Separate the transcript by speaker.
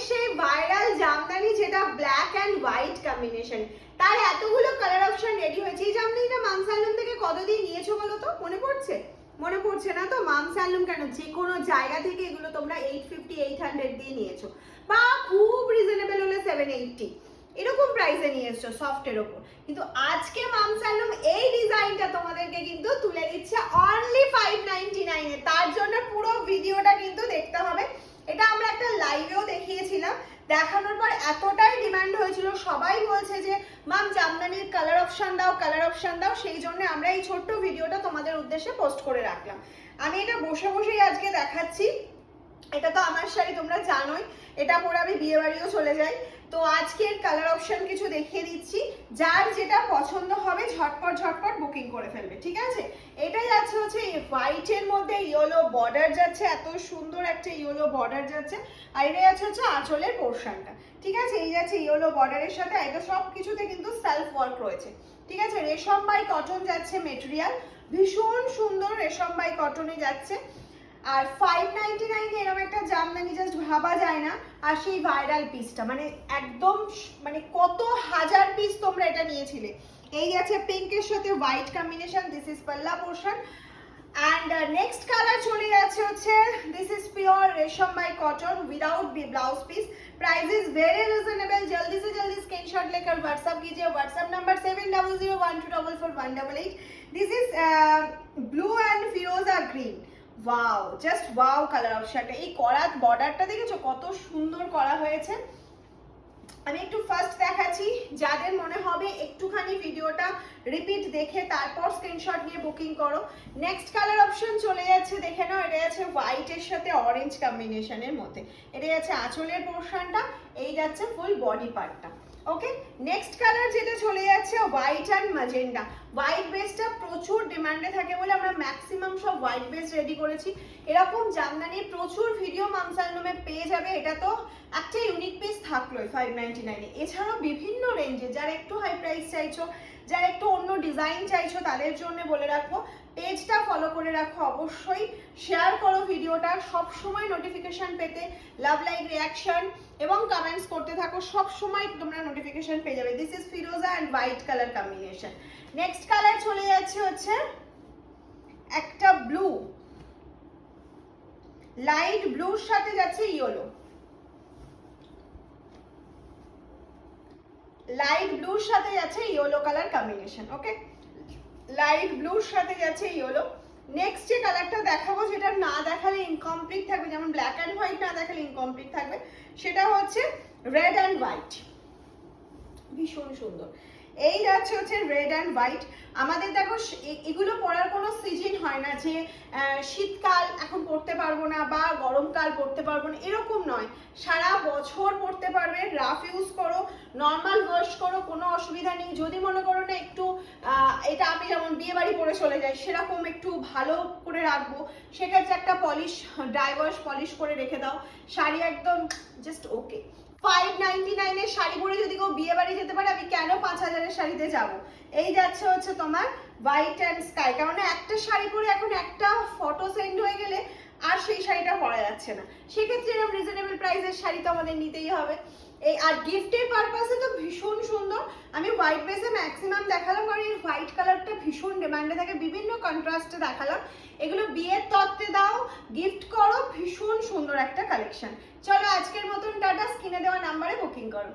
Speaker 1: সেই ভাইরাল জামদানি যেটা black and white combination, তার এতগুলো কালার অপশন রেডি হয়েছে। এই জামদানিটা মামস হ্যান্ডলুম থেকে কত দিয়ে নিয়েছো বলো তো? মনে পড়ছে? মনে পড়ছে না তো? মামস হ্যান্ডলুম কেন, যে কোনো জায়গা থেকে এগুলো তোমরা 850 800 দিয়ে নিয়েছো, বা খুব রিজনেবল হলে 780 এরকম প্রাইসে নিয়ে এসছো সফটের ওপর। কিন্তু আজকে মামস হ্যান্ডলুম এই ডিজাইনটা তোমাদেরকে কিন্তু তুলে দিচ্ছে অনলি 599 এ। তার জন্য পুরো ভিডিওটা কিন্তু দেখতে হবে। এটা আমরা একটা লাইভেও দেখিয়েছিলাম, দেখানোর পর এতটাই ডিমান্ড হয়েছিল, সবাই বলছে যে মাম জামদানির কালার অপশন দাও, কালার অপশন দাও। সেই জন্য আমরা এই ছোট্ট ভিডিওটা তোমাদের উদ্দেশ্যে পোস্ট করে রাখলাম। আমি এটা বসে বসেই আজকে দেখাচ্ছি। এটা তো আমার শাড়ি, তোমরা জানোই এটা পরে আমি বিয়ে বাড়িও চলে যাই। তো আজকের কালার অপশন কিছু দেখিয়ে দিচ্ছি, যার যেটা পছন্দ হবে ঝটপট ঝটপট বুকিং করে ফেলবে, ঠিক আছে? এটা যাচ্ছে হচ্ছে হোয়াইটের মধ্যে ইয়েলো বর্ডার যাচ্ছে, এত সুন্দর একটা ইয়েলো বর্ডার যাচ্ছে। আর এটা যাচ্ছে হচ্ছে আঁচলের পোর্শনটা, ঠিক আছে? এই যাচ্ছে ইয়েলো বর্ডারের সাথে, এটা সব কিছুতে কিন্তু সেলফ ওয়ার্ক রয়েছে, ঠিক আছে? রেশম বাই কটন যাচ্ছে মেটেরিয়াল, ভীষণ সুন্দর রেশম বাই কটনে যাচ্ছে। আর 599 এরকম একটা জামদানি জাস্ট ভাবা যায় না। আর সেই ভাইরাল পিসটা মানে একদম মানে কত হাজার পিস তোমরা এটা নিয়েছিলে। এই আছে পিঙ্কের সাথে হোয়াইট কম্বিনেশন, দিস ইজ পাল্লা পোর্শন। অ্যান্ড নেক্সট কালার চলে যাচ্ছে হচ্ছে দিস ইজ পিওর রেশম by cotton without blouse piece. Price is very reasonable. जल्दी से जल्दी स्क्रीनशॉट लेकर व्हाट्सएप कीजिए। WhatsApp number 7001244488। This is blue and फिरोजा green. Wow, just wow colour অপশনটা। এই করাত বর্ডারটা দেখেছো কত সুন্দর করা হয়েছে। আমি একটু ফার্স্ট দেখাচ্ছি, যাদের মনে হবে একটুখানি ভিডিওটা রিপিট দেখে তারপর স্ক্রিনশট নিয়ে বুকিং করো। নেক্সট কালার অপশন চলে যাচ্ছে, দেখে নাও। এটা আছে হোয়াইটের সাথে অরেঞ্জ কম্বিনেশনের মধ্যে। এটা যাচ্ছে আঁচলের পোর্শনটা, এই যাচ্ছে ফুল বডি পার্টটা। ওকে, নেক্সট কালার যেটা চলে যাচ্ছে হোয়াইট অ্যান্ড ম্যাজেন্ডা। হোয়াইট বেসটা প্রচুর ডিমান্ডে থাকে বলে আমরা ম্যাক্সিমাম সব হোয়াইট বেস রেডি করেছি। এরকম জামদানির প্রচুর ভিডিও মামস হ্যান্ডলুমে পেয়ে যাবে। এটা তো একটা ইউনিক পিস থাকলোই 599 এ। এছাড়াও বিভিন্ন রেঞ্জে, যারা একটু হাই প্রাইস চাইছো, যারা একটু অন্য ডিজাইন চাইছো, তাদের জন্য বলে রাখবো পেজটা ফলো করে রাখো অবশ্যই। শেয়ার করো ভিডিওটা, সব সময় নোটিফিকেশন পেতে লাভ লাইক রিয়াকশন এবং কমেন্টস করতে থাকো, সব সময় তোমরা নোটিফিকেশন পেয়ে যাবে। দিস ইজ ফিরোজা and white colour combination. Next colour চলে যাচ্ছে হচ্ছে একটা ব্লু, লাইট ব্লুর সাথে যাচ্ছে ইয়েলো, লাইট ব্লুর সাথে যাচ্ছে ইয়েলো কালার কম্বিনেশন। ওকে, লাইট ব্লুর সাথে যাচ্ছে ইয়েলো। নেক্সট যে কালারটা দেখাবো, যেটা না দেখালে ইনকমপ্লিট থাকবে, যেমন ব্ল্যাক অ্যান্ড হোয়াইট না দেখালে ইনকমপ্লিট থাকবে, সেটা হচ্ছে রেড অ্যান্ড হোয়াইট। ভীষণ সুন্দর। এই যাচ্ছে হচ্ছে রেড অ্যান্ড হোয়াইট। আমাদের দেখো এগুলো পরার কোনো সিজন হয় না যে শীতকাল এখন পরতে পারবো না বা গরমকাল পরতে পারবো না, এরকম নয়। সারা বছর পরতে পারবে। রাফ ইউজ করো, নর্মাল ওয়াশ করো, কোনো অসুবিধা নেই। যদি মনে করো না একটু এটা আমি যেমন বিয়ে বাড়ি পরে চলে যাই, সেরকম একটু ভালো করে রাখবো, সেক্ষেত্রে একটা পলিশ, ড্রাই ওয়াশ পলিশ করে রেখে দাও, শাড়ি একদম জাস্ট ওকে। 599 এর শাড়ি পরে যদি কেউ বিয়ে বাড়ি যেতে পারে, আমি কেন 5000 এর শাড়িতে যাব? এই যাচ্ছে হচ্ছে তোমার হোয়াইট অ্যান্ড স্কাই। কারণ একটা শাড়ি পরে এখন একটা ফটো সেন্ড হয়ে গেলে আর সেই শাড়িটা পরা যাচ্ছে না, সেক্ষেত্রে এরকম রিজনেবল প্রাইসের শাড়ি তো আমাদের নিতেই হবে। এই আর গিফটের পারপাসে তো ভীষণ সুন্দর। আমি হোয়াইট বেসে ম্যাক্সিমাম দেখালাম, কারণ এই হোয়াইট কালারটা ভীষণ ডিমান্ডে থাকে, বিভিন্ন কন্ট্রাস্টে দেখালাম। এগুলো বিয়ের তত্ত্বে দাও, গিফট করো, ভীষণ সুন্দর একটা কালেকশন। চলো আজকের মতন টাটা। স্ক্রিনে দেওয়া নাম্বারে বুকিং করো।